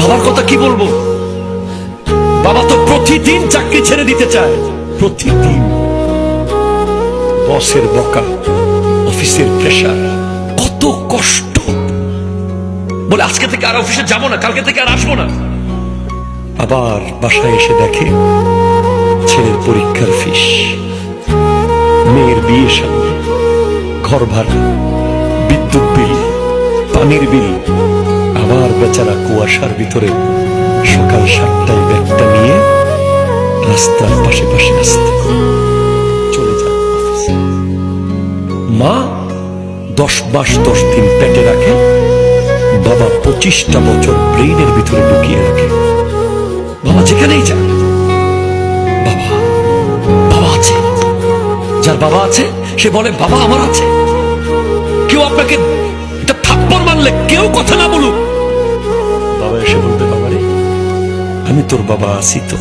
বাবার কথা কি বলবো? বাবা তো প্রতিদিন চাকরি ছেড়ে দিতে চায়, প্রতিদিন। বসের বকা, অফিসের প্রেশার, কত কষ্ট। বলে আজকে থেকে আর অফিসে যাবো না, কালকে থেকে আর আসবো না। আবার বাসায় এসে দেখে ছেলের পরীক্ষার ফিস, মেয়ের বিয়ে সামনে, ঘর ভাড়া, বিদ্যুৎ বিল, পানির বিল। আবার বেচারা কুয়াশার ভিতরে সকাল 7টায় ব্যাগটা নিয়ে রাস্তার পাশে পাশে আসতে চলে যায় অফিসে। মা 10 মাস 10 দিন পেটে রাখে, বাবা 25টা বছর ব্রেইনের ভিতরে ঢুকিয়ে রাখে। বাবা যেখানেই যায়, বাবা বাবা আছে। যার বাবা আছে সে বলে বাবা আমার আছে। কেউ আপনাকে একটা থাপ্পড় মারলে কেউ কথা না বলুক, বাবা এসে বলবে বাবা রে আমি তোর বাবা আছি তো।